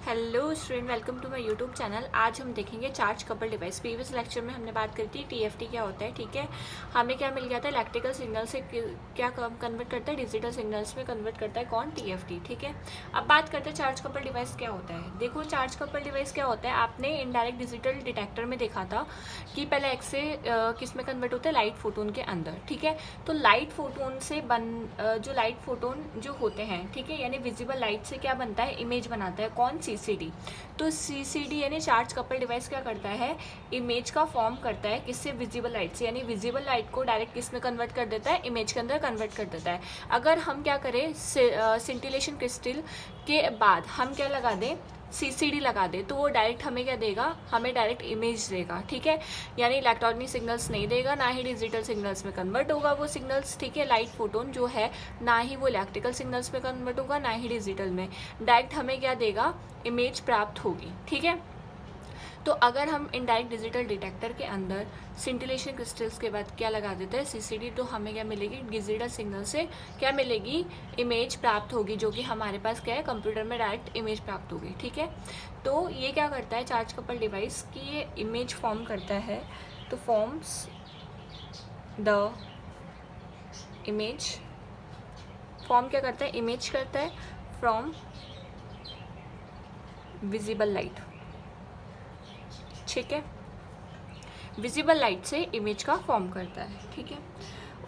Hello student, welcome to my YouTube channel. आज हम देखेंगे charge couple device. Previous lecture में हमने बात करी थी टीएफटी क्या होता है, ठीक है। हमें क्या मिल गया था, इलेक्ट्रिकल सिग्नल से क्या कन्वर्ट करता है, डिजिटल सिग्नल्स में कन्वर्ट करता है कौन, टीएफटी, ठीक है। अब बात करते हैं चार्ज कपल डिवाइस क्या होता है। देखो चार्ज कपल डिवाइस क्या होता है, आपने इनडायरेक्ट डिजिटल डिटेक्टर में देखा था कि पहले एक्स से किस में कन्वर्ट होता है, लाइट फोटोन के अंदर, ठीक है। तो लाइट फोटोन से जो लाइट फोटोन जो होते हैं, ठीक है, यानी विजिबल लाइट से क्या बनता है, इमेज बनाता है कौन, सीसीडी। तो सीसीडी यानी चार्ज कपल डिवाइस क्या करता है, इमेज का फॉर्म करता है किससे, विजिबल लाइट से, यानी विजिबल लाइट को डायरेक्ट किस में कन्वर्ट कर देता है, इमेज के अंदर कन्वर्ट कर देता है। अगर हम क्या करें, सिंटिलेशन क्रिस्टल के बाद हम क्या लगा दें, सीसीडी लगा दे, तो वो डायरेक्ट हमें क्या देगा, हमें डायरेक्ट इमेज देगा, ठीक है। यानी इलेक्ट्रॉनिक सिग्नल्स नहीं देगा, ना ही डिजिटल सिग्नल्स में कन्वर्ट होगा वो सिग्नल्स, ठीक है। लाइट फोटोन जो है ना ही वो इलेक्ट्रिकल सिग्नल्स में कन्वर्ट होगा, ना ही डिजिटल में, डायरेक्ट हमें क्या देगा, इमेज प्राप्त होगी, ठीक है। तो अगर हम इनडायरेक्ट डिजिटल डिटेक्टर के अंदर सिंटिलेशन क्रिस्टल्स के बाद क्या लगा देते हैं, सीसीडी, तो हमें क्या मिलेगी, डिजिटल सिग्नल से क्या मिलेगी, इमेज प्राप्त होगी, जो कि हमारे पास क्या है, कंप्यूटर में डायरेक्ट इमेज प्राप्त होगी, ठीक है। तो ये क्या करता है चार्ज कपल डिवाइस की, ये इमेज फॉर्म करता है, तो फॉर्म्स द इमेज, फॉर्म क्या करता है, इमेज करता है फ्रॉम विजिबल लाइट, ठीक है। विजिबल लाइट से इमेज का फॉर्म करता है, ठीक है।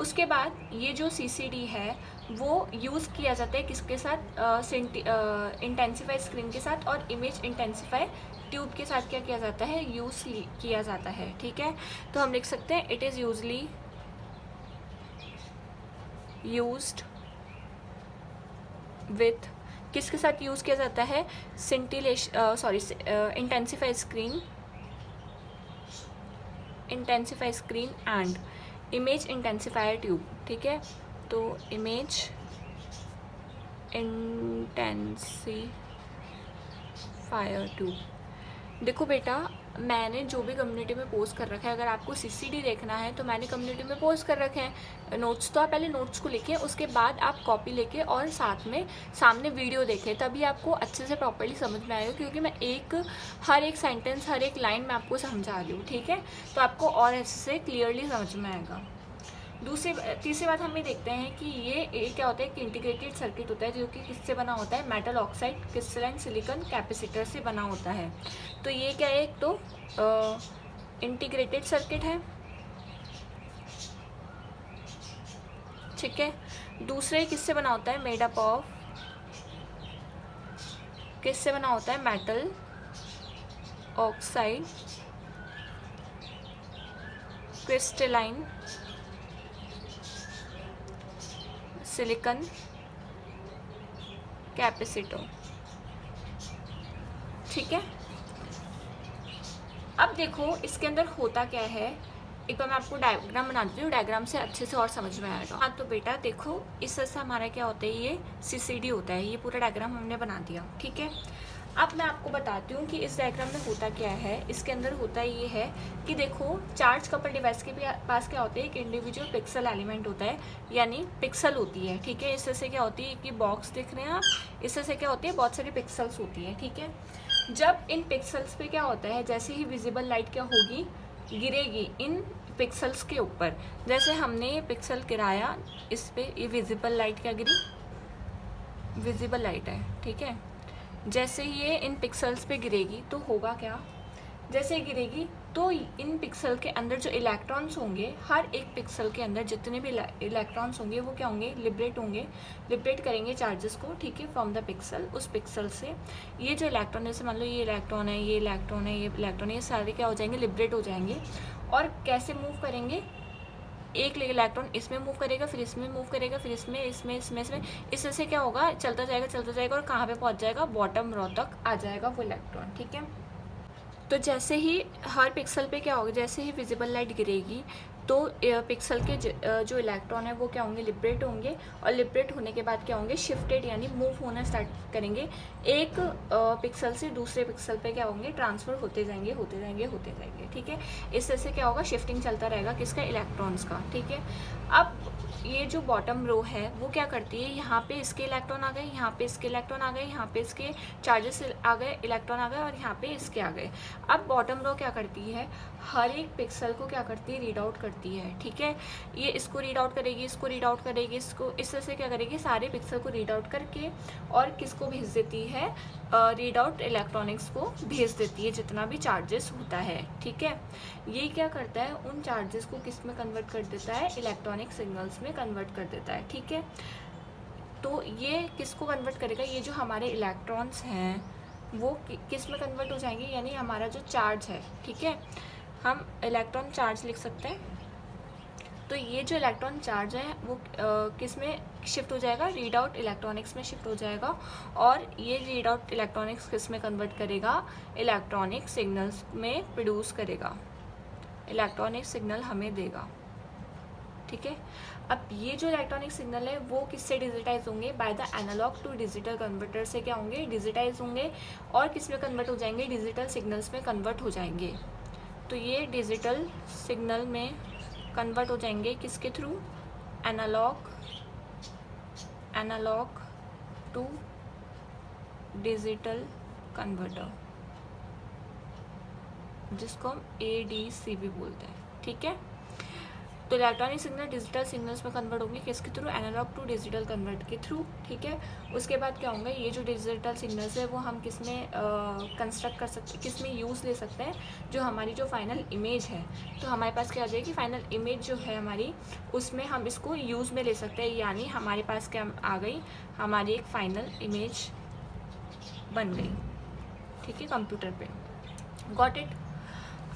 उसके बाद ये जो सीसीडी है वो यूज़ किया जाता है किसके साथ, इंटेंसिफाई स्क्रीन के साथ, और इमेज इंटेंसिफाई ट्यूब के साथ क्या किया जाता है, यूज़ किया जाता है, ठीक है। तो हम लिख सकते हैं it is usually used with, किसके साथ यूज़ किया जाता है, intensify screen and image intensifier tube, ठीक है। तो इमेज इंटेंसिफायर ट्यूब। देखो बेटा, मैंने जो भी कम्युनिटी में पोस्ट कर रखा है, अगर आपको सीसीडी देखना है तो मैंने कम्युनिटी में पोस्ट कर रखे हैं नोट्स, तो आप पहले नोट्स को लिखें, उसके बाद आप कॉपी लेके और साथ में सामने वीडियो देखें, तभी आपको अच्छे से प्रॉपर्ली समझ में आएगा, क्योंकि मैं हर एक सेंटेंस, हर एक लाइन में आपको समझा रही हूँ, ठीक है। तो आपको और अच्छे से क्लियरली समझ में आएगा। तीसरी बात हम ये देखते हैं कि ये क्या होता है, एक इंटीग्रेटेड सर्किट होता है, जो कि किससे बना होता है, metal oxide, crystalline silicon capacitor से बना होता है। तो ये क्या है, एक तो इंटीग्रेटेड सर्किट है, ठीक है। दूसरे किससे बना होता है, मेड अप ऑफ, किससे बना होता है, metal oxide, crystalline silicon capacitor, ठीक है। अब देखो इसके अंदर होता क्या है, एक बार मैं आपको डायग्राम बना देती हूँ, डायग्राम से अच्छे से और समझ में आएगा। हाँ तो बेटा देखो, इस तरह से हमारा क्या होता है, ये सीसीडी होता है, ये पूरा डायग्राम हमने बना दिया, ठीक है। अब मैं आपको बताती हूँ कि इस डायग्राम में होता क्या है। इसके अंदर होता ये है कि देखो, चार्ज कपल डिवाइस के पास क्या होता है, एक इंडिविजुअल पिक्सल एलिमेंट होता है, यानी पिक्सल होती है, ठीक है। इस तरह से क्या होती है कि बॉक्स दिख रहे हैं आप, इस तरह से क्या होती है, बहुत सारी पिक्सल्स होती है, ठीक है। जब इन पिक्सल्स पे क्या होता है, जैसे ही विजिबल लाइट क्या होगी, गिरेगी इन पिक्सल्स के ऊपर, जैसे हमने ये पिक्सल गिराया इस पे, ये विजिबल लाइट क्या गिरी, विजिबल लाइट है, ठीक है। जैसे ये इन पिक्सल्स पे गिरेगी तो होगा क्या, जैसे गिरेगी तो इन पिक्सल के अंदर जो इलेक्ट्रॉन्स होंगे, हर एक पिक्सल के अंदर जितने भी इलेक्ट्रॉन्स होंगे वो क्या होंगे, लिबरेट करेंगे चार्जेस को, ठीक है, फ्रॉम द पिक्सल, उस पिक्सल से। ये जो इलेक्ट्रॉन, जैसे मान लो ये इलेक्ट्रॉन है, ये इलेक्ट्रॉन है, ये इलेक्ट्रॉन है, ये सारे क्या हो जाएंगे, लिबरेट हो जाएंगे। और कैसे मूव करेंगे, एक इलेक्ट्रॉन इसमें मूव करेगा, फिर इसमें मूव करेगा, फिर इसमें, इस तरह से क्या होगा, चलता जाएगा और कहाँ पे पहुँच जाएगा, बॉटम रो तक आ जाएगा वो इलेक्ट्रॉन, ठीक है। तो जैसे ही हर पिक्सल पे क्या होगा, जैसे ही विजिबल लाइट गिरेगी तो पिक्सल के जो इलेक्ट्रॉन है वो क्या होंगे, लिबरेट होंगे, और लिबरेट होने के बाद क्या होंगे, शिफ्टेड यानी मूव होना स्टार्ट करेंगे, एक पिक्सल से दूसरे पिक्सल पे क्या होंगे, ट्रांसफ़र होते जाएंगे होते जाएंगे होते जाएंगे, ठीक है। इस तरह से क्या होगा, शिफ्टिंग चलता रहेगा, किसका, इलेक्ट्रॉन्स का, ठीक है। अब ये जो बॉटम रो है वो क्या करती है, यहाँ पे इसके इलेक्ट्रॉन आ गए, यहाँ पे इसके इलेक्ट्रॉन आ गए, यहाँ पे इसके चार्जेस आ गए, इलेक्ट्रॉन आ गए, और यहाँ पे इसके आ गए। अब बॉटम रो क्या करती है, हर एक पिक्सल को क्या करती है, रीड आउट करती है, ठीक है। ये इसको रीड आउट करेगी, इसको रीड आउट करेगी, इसको, इस तरह से क्या करेगी, सारे पिक्सल को रीड आउट करके और किसको भेज देती है, रीड आउट इलेक्ट्रॉनिक्स को भेज देती है, जितना भी चार्जेस होता है, ठीक है। ये क्या करता है, उन चार्जेस को किस में कन्वर्ट कर देता है, इलेक्ट्रॉनिक सिग्नल्स में कन्वर्ट कर देता है, ठीक है। तो ये किसको कन्वर्ट करेगा, ये जो हमारे इलेक्ट्रॉन्स हैं वो किस में कन्वर्ट हो जाएंगे, यानी हमारा जो चार्ज है, ठीक है, हम इलेक्ट्रॉन चार्ज लिख सकते हैं। तो ये जो इलेक्ट्रॉन चार्ज है वो किस में शिफ्ट हो जाएगा, रीड आउट इलेक्ट्रॉनिक्स में शिफ्ट हो जाएगा, और ये रीड आउट इलेक्ट्रॉनिक्स किस में कन्वर्ट करेगा, इलेक्ट्रॉनिक सिग्नल्स में प्रोड्यूस करेगा, इलेक्ट्रॉनिक सिग्नल हमें देगा, ठीक है। अब ये जो इलेक्ट्रॉनिक सिग्नल है वो किससे डिजिटाइज होंगे, by the analogue to digital converter से क्या होंगे, डिजिटाइज होंगे, और किस में कन्वर्ट हो जाएंगे, डिजिटल सिग्नल्स में कन्वर्ट हो जाएंगे। तो ये डिजिटल सिग्नल में कन्वर्ट हो जाएंगे किसके through, analogue to digital converter, जिसको हम ADC भी बोलते हैं, ठीक है। तो इलेक्ट्रॉनिक सिग्नल डिजिटल सिग्नल्स में कन्वर्ट होंगे किसके through, analogue to digital convert के थ्रू, ठीक है। उसके बाद क्या होंगे, ये जो डिजिटल सिग्नल्स है वो हम किस में कंस्ट्रक्ट कर सकते हैं, किस में यूज़ ले सकते हैं, जो हमारी जो फाइनल इमेज है, तो हमारे पास क्या आ जाएगी, फाइनल इमेज जो है हमारी, उसमें हम इसको यूज़ में ले सकते हैं, यानी हमारे पास क्या आ गई, हमारी एक फाइनल इमेज बन गई, ठीक है, कंप्यूटर पे। Got it.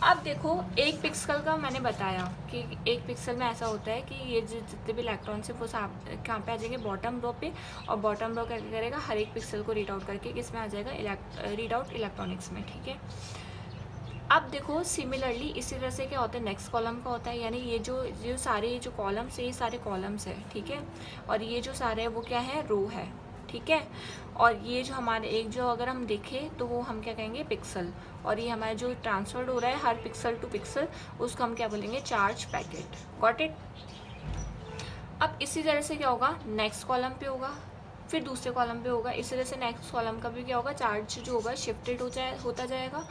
अब देखो, एक पिक्सल का मैंने बताया कि एक पिक्सल में ऐसा होता है कि ये जितने भी इलेक्ट्रॉन्स हैं वो कहाँ पे आ जाएंगे, बॉटम रो पे, और बॉटम रो क्या करेगा, हर एक पिक्सल को रीड आउट करके किस में आ जाएगा, रीड आउट इलेक्ट्रॉनिक्स में, ठीक है। अब देखो सिमिलरली इसी तरह से क्या होता है, नेक्स्ट कॉलम का होता है, यानी ये जो सारे जो कॉलम्स है, ये सारे कॉलम्स है, ठीक है, और ये जो सारे है वो क्या है, रो है, ठीक है। और ये जो हमारे एक जो अगर हम देखें तो वो हम क्या कहेंगे, पिक्सल, और ये हमारा जो ट्रांसफर्ड हो रहा है हर पिक्सल टू पिक्सल, उसको हम क्या बोलेंगे, चार्ज पैकेट। Got it. अब इसी तरह से क्या होगा, नेक्स्ट कॉलम पे होगा, फिर दूसरे कॉलम पे होगा, इस तरह से नेक्स्ट कॉलम का भी क्या होगा, चार्ज जो होगा शिफ्टेड होता जाएगा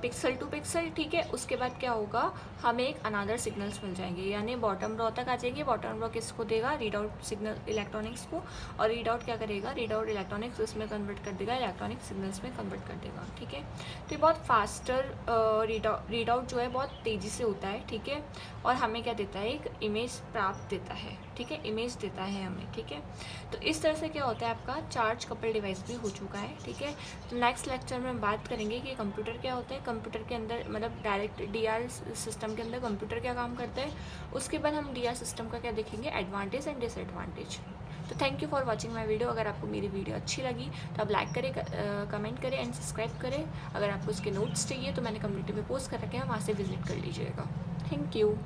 पिक्सल टू पिक्सल, ठीक है। उसके बाद क्या होगा, हमें एक अनदर सिग्नल्स मिल जाएंगे, यानी बॉटम रो तक आ जाएगी, बॉटम रो किसको देगा, रीड आउट सिग्नल इलेक्ट्रॉनिक्स को, और रीड आउट क्या करेगा, रीड आउट इलेक्ट्रॉनिक्स उसमें कन्वर्ट कर देगा, इलेक्ट्रॉनिक सिग्नल्स में कन्वर्ट कर देगा, ठीक है। तो ये बहुत फास्टर रीड आउट जो है बहुत तेज़ी से होता है, ठीक है, और हमें क्या देता है, एक इमेज प्राप्त देता है, ठीक है, इमेज देता है हमें, ठीक है। तो इस तरह से क्या होता है, आपका चार्ज कपल डिवाइस भी हो चुका है, ठीक है। तो नेक्स्ट लेक्चर में हम बात करेंगे कि कंप्यूटर क्या होता है, कंप्यूटर के अंदर मतलब डायरेक्ट DR सिस्टम के अंदर कंप्यूटर क्या काम करता है, उसके बाद हम DR सिस्टम का क्या देखेंगे, एडवांटेज एंड डिसएडवांटेज। तो thank you for watching my video. अगर आपको मेरी वीडियो अच्छी लगी तो आप लाइक करें, कमेंट करें एंड सब्सक्राइब करें। अगर आपको इसके नोट्स चाहिए तो मैंने कम्युनिटी में पोस्ट कर रखे हैं, वहाँ से विजिट कर लीजिएगा। Thank you.